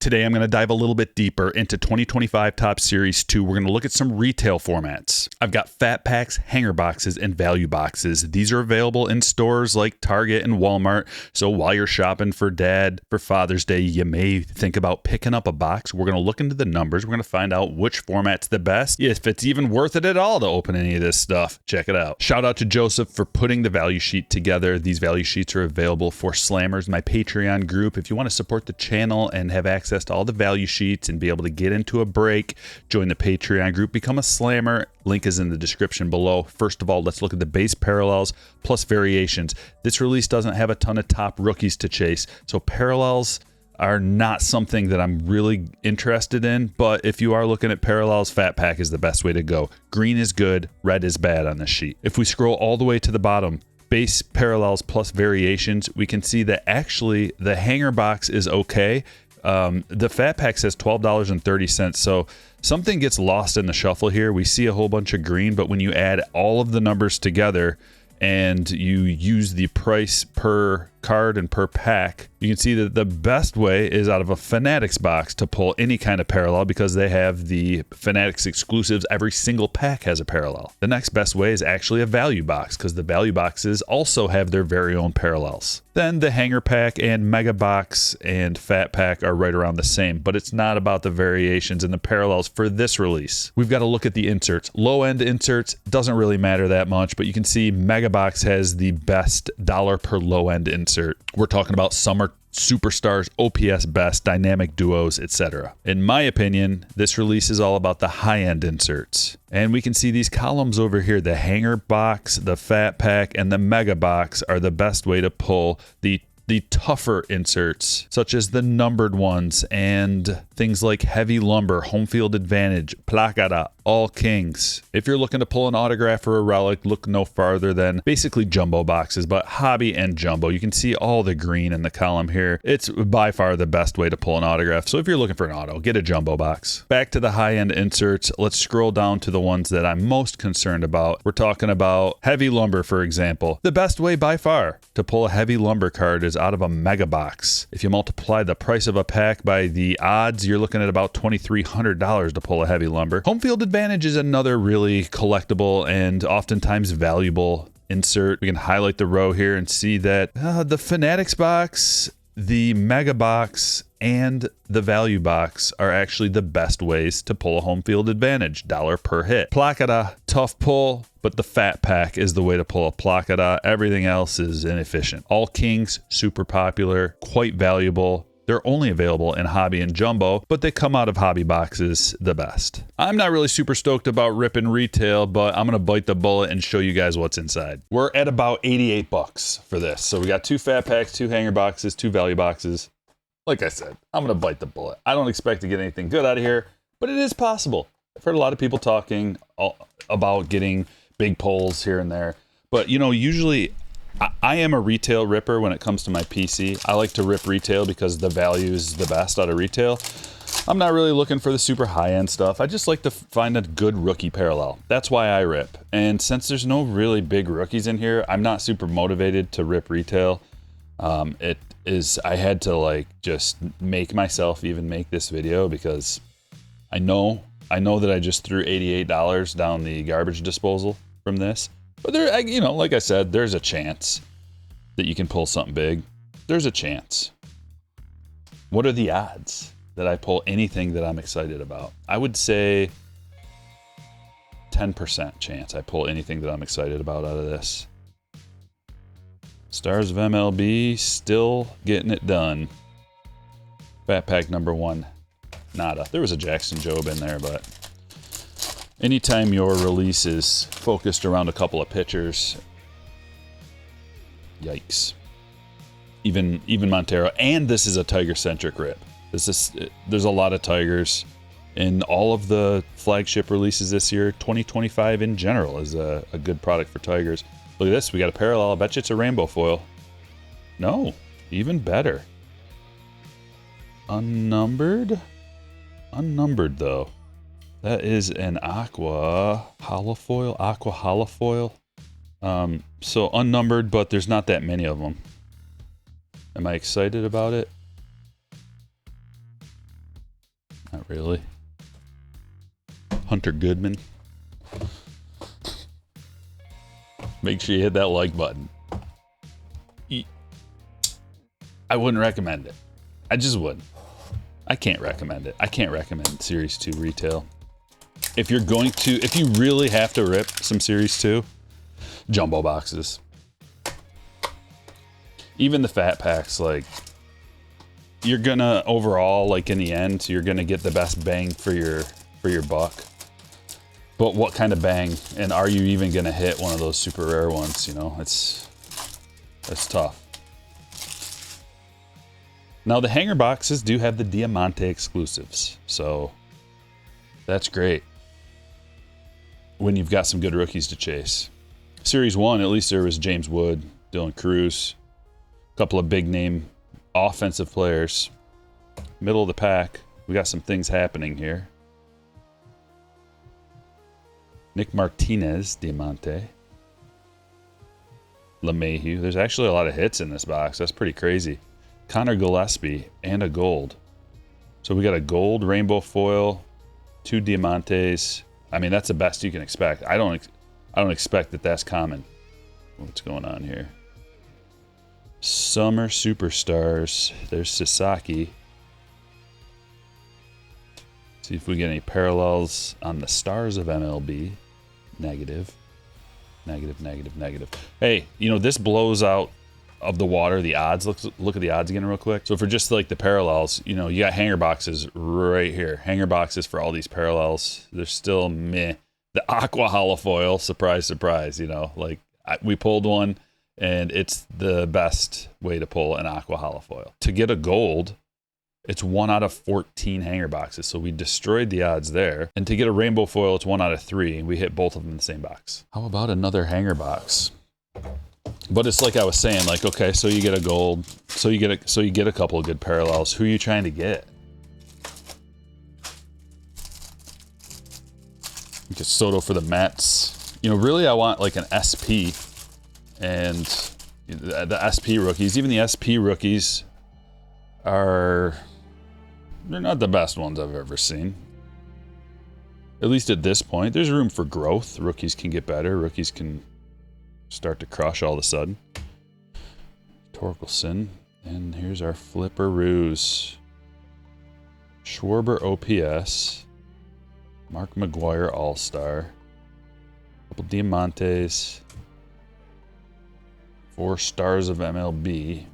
Today, I'm going to dive a little bit deeper into 2025 Topps Series 2. We're going to look at some retail formats. I've got fat packs, hanger boxes, and value boxes. These are available in stores like Target and Walmart. So while you're shopping for Dad for Father's Day, you may think about picking up a box. We're going to look into the numbers. We're going to find out which format's the best, if it's even worth it at all to open any of this stuff. Check it out. Shout out to Joseph for putting the value sheet together. These value sheets are available for Slammers, my Patreon group. If you want to support the channel and have access to all the value sheets and be able to get into a break, join the Patreon group, become a Slammer. Link is in the description below. First of all, let's look at the base parallels plus variations. This release doesn't have a ton of top rookies to chase, so parallels are not something that I'm really interested in, but if you are looking at parallels, fat pack is the best way to go. Green is good, red is bad on this sheet. If we scroll all the way to the bottom, base parallels plus variations, we can see that actually the hanger box is okay. The fat pack says $12.30, so something gets lost in the shuffle here. We see a whole bunch of green, but when you add all of the numbers together and you use the price per card and per pack, you can see that the best way is out of a Fanatics box to pull any kind of parallel because they have the Fanatics exclusives. Every single pack has a parallel. The next best way is actually a value box because the value boxes also have their very own parallels. Then the hanger pack and mega box and fat pack are right around the same, but it's not about the variations and the parallels for this release. We've got to look at the inserts. Low end inserts doesn't really matter that much, but you can see mega box has the best dollar per low end insert. We're talking about summer superstars, OPS best, dynamic duos, etc. In my opinion, this release is all about the high-end inserts. And we can see these columns over here. The hanger box, the fat pack, and the mega box are the best way to pull the tougher inserts, such as the numbered ones and things like heavy lumber, home field advantage, placata, all kings. If you're looking to pull an autograph or a relic, look no farther than basically jumbo boxes, but hobby and jumbo. You can see all the green in the column here. It's by far the best way to pull an autograph. So if you're looking for an auto, get a jumbo box. Back to the high-end inserts. Let's scroll down to the ones that I'm most concerned about. We're talking about heavy lumber, for example. The best way by far to pull a heavy lumber card is out of a mega box. If you multiply the price of a pack by the odds, you're looking at about $2,300 to pull a heavy lumber. Home field advantage is another really collectible and oftentimes valuable insert. We can highlight the row here and see that the Fanatics box, the mega box, and the value box are actually the best ways to pull a home field advantage, dollar per hit. Placata, tough pull, but the fat pack is the way to pull a placata. Everything else is inefficient. All kings, super popular, quite valuable. They're only available in hobby and jumbo, but they come out of hobby boxes the best. I'm not really super stoked about ripping retail, but I'm gonna bite the bullet and show you guys what's inside. We're at about 88 bucks for this. So we got 2 fat packs, 2 hanger boxes, 2 value boxes. Like I said, I'm gonna bite the bullet. I don't expect to get anything good out of here, but it is possible. I've heard a lot of people talking about getting big pulls here and there, but you know, usually I am a retail ripper when it comes to my PC. I like to rip retail because the value is the best out of retail. I'm not really looking for the super high-end stuff. I just like to find a good rookie parallel. That's why I rip. And since there's no really big rookies in here, I'm not super motivated to rip retail. I had to like just make myself even make this video because I know that I just threw $88 down the garbage disposal from this. But there, you know, like I said, there's a chance that you can pull something big. There's a chance. What are the odds that I pull anything that I'm excited about? I would say 10% chance I pull anything that I'm excited about out of this. Stars of MLB still getting it done. Fat pack number 1, nada. There was a Jackson Jobe in there, but anytime your release is focused around a couple of pitchers, yikes. Even Montero, and this is a Tiger-centric rip. There's a lot of Tigers in all of the flagship releases this year. 2025 in general is a good product for Tigers. Look at this, we got a parallel. I bet you it's a rainbow foil. No, even better. Unnumbered? Unnumbered though. That is an aqua holofoil. So unnumbered, but there's not that many of them. Am I excited about it? Really? Hunter Goodman. Make sure you hit that like button. I wouldn't recommend it. I just wouldn't. I can't recommend it. I can't recommend Series 2 retail. If you're going to, if you really have to rip some Series 2, jumbo boxes. Even the fat packs, like, you're gonna, overall, like in the end, you're gonna get the best bang for your buck. But what kind of bang? And are you even gonna hit one of those super rare ones? You know, it's tough. Now the hanger boxes do have the Diamante exclusives, so that's great when you've got some good rookies to chase. Series 1, at least there was James Wood, Dylan Cruz, a couple of big name offensive players. Middle of the pack, we got some things happening here. Nick Martinez, Diamante. LeMahieu. There's actually a lot of hits in this box. That's pretty crazy. Connor Gillespie and a gold. So we got a gold rainbow foil, 2 Diamantes. I mean, that's the best you can expect. I don't expect that that's common. What's going on here? Summer Superstars. There's Sasaki. See if we get any parallels on the stars of MLB. Negative. Negative, negative, negative. Hey, you know, this blows out of the water the odds. Look at the odds again real quick. So for just like the parallels, you know, you got hanger boxes right here. Hanger boxes for all these parallels. They're still meh. The aqua holofoil, surprise, surprise, you know, like we pulled one and it's the best way to pull an aqua holofoil. To get a gold, it's 1 out of 14 hanger boxes. So we destroyed the odds there. And to get a rainbow foil, it's 1 out of 3. And we hit both of them in the same box. How about another hanger box? But it's like I was saying, like, okay, so you get a gold, so you get a couple of good parallels. Who are you trying to get? Get Soto for the Mets. You know, really, I want like an SP, and the SP rookies. Even the SP rookies they're not the best ones I've ever seen. At least at this point, there's room for growth. Rookies can get better. Rookies can start to crush all of a sudden. Torkelson. And here's our flipperoos. Schwarber OPS. Mark McGuire All-Star. Couple Diamantes. 4 stars of MLB.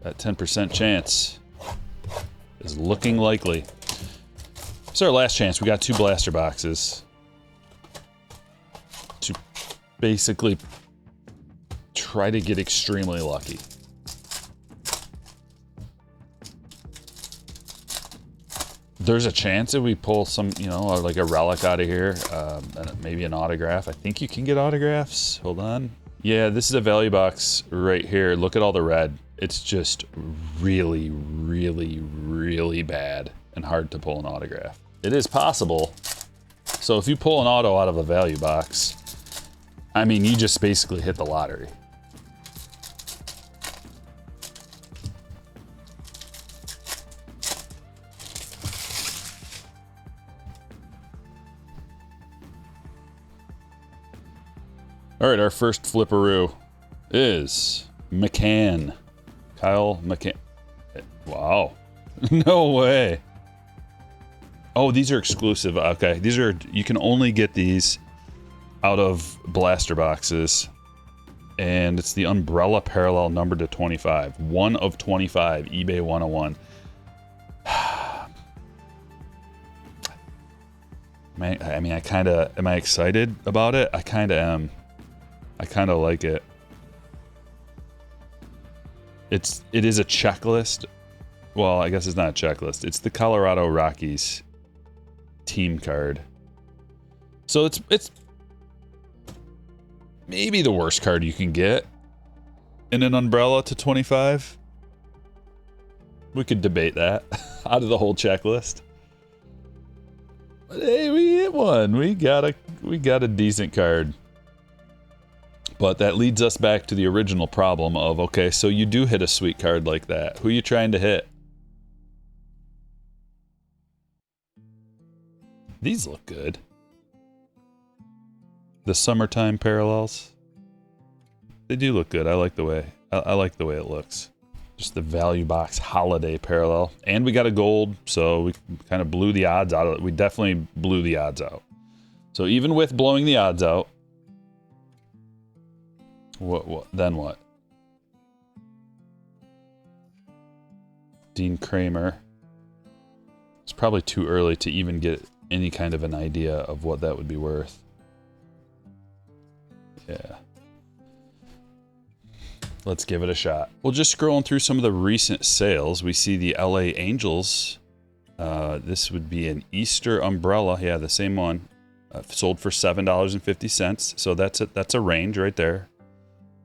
That 10% chance is looking likely. It's our last chance. We got 2 blaster boxes to basically try to get extremely lucky. There's a chance if we pull some, you know, like a relic out of here, and maybe an autograph. I think you can get autographs. Hold on. Yeah, this is a value box right here. Look at all the red. It's just really, really, really bad and hard to pull an autograph. It is possible. So if you pull an auto out of a value box, I mean, you just basically hit the lottery. All right, our first flipperoo is McCann. Kyle McCann. Wow. No way. Oh, these are exclusive. Okay, these are, you can only get these out of blaster boxes. And it's the umbrella parallel number to 25. 1 of 25, eBay 101. I mean, am I excited about it? I kind of am. I kind of like it. It is a checklist. Well, I guess it's not a checklist. It's the Colorado Rockies team card. So it's maybe the worst card you can get in an umbrella to 25. We could debate that out of the whole checklist. But hey, we hit one. We got a decent card. But that leads us back to the original problem of, okay, so you do hit a sweet card like that. Who are you trying to hit? These look good. The summertime parallels. They do look good. I like the way it looks. Just the value box holiday parallel. And we got a gold, so we kind of blew the odds out of it. We definitely blew the odds out. So even with blowing the odds out, then what? Dean Kramer. It's probably too early to even get any kind of an idea of what that would be worth. Yeah. Let's give it a shot. Well, just scrolling through some of the recent sales, we see the LA Angels. This would be an Easter umbrella. Yeah, the same one. Sold for $7.50. So that's a range right there.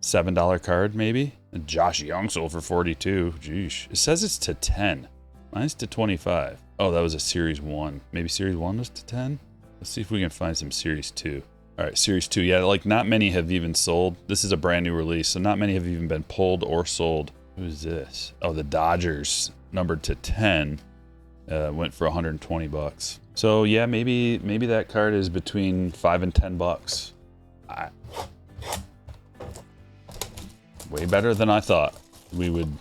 $7 card, maybe. And Josh Young sold for $42. Jeez. It says it's to 10. Mine's to 25. Oh, that was a Series 1. Maybe Series 1 was to 10? Let's see if we can find some Series 2. All right, Series 2. Yeah, like not many have even sold. This is a brand new release, so not many have even been pulled or sold. Who's this? Oh, the Dodgers, numbered to 10, went for 120 bucks. So yeah, maybe that card is between $5 and $10. Way better than I thought we would.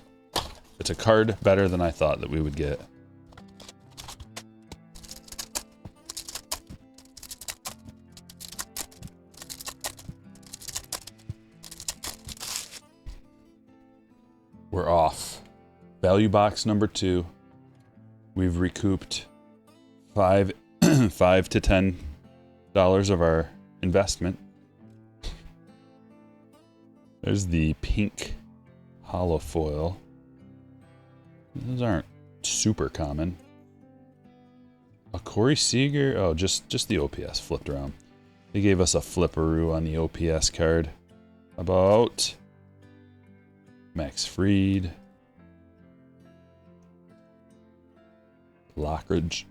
It's a card better than I thought that we would get. We're off. Value box number 2. We've recouped $5 to $10 of our investment. There's the pink hollow foil. Those aren't super common. A Corey Seager. Oh, just the OPS flipped around. They gave us a flipperoo on the OPS card. About Max Fried. Lockridge.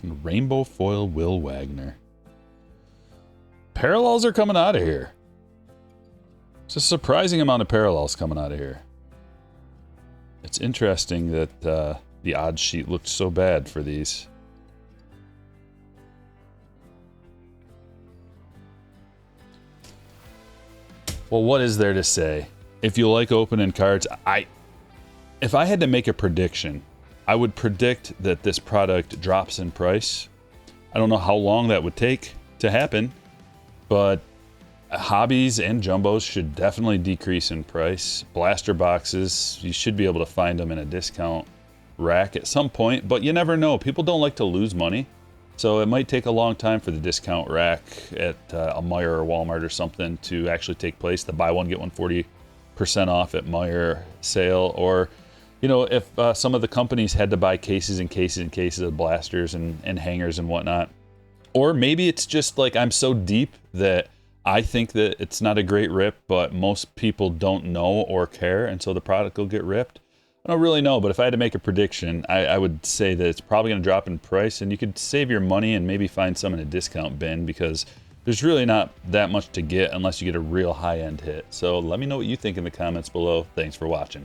And rainbow foil Will Wagner. Parallels are coming out of here. It's a surprising amount of parallels coming out of here. It's interesting that the odds sheet looked so bad for these. Well, what is there to say? If you like opening cards, if I had to make a prediction, I would predict that this product drops in price. I don't know how long that would take to happen, but hobbies and jumbos should definitely decrease in price. Blaster boxes, you should be able to find them in a discount rack at some point, but you never know. People don't like to lose money, so it might take a long time for the discount rack at a Meijer or Walmart or something to actually take place. The buy one, get one 40% off at Meijer sale, or you know, if some of the companies had to buy cases and cases and cases of blasters and hangers and whatnot. Or maybe it's just like I'm so deep that I think that it's not a great rip, but most people don't know or care, and so the product will get ripped. I don't really know, but if I had to make a prediction, I would say that it's probably going to drop in price, and you could save your money and maybe find some in a discount bin, because there's really not that much to get unless you get a real high-end hit. So let me know what you think in the comments below. Thanks for watching.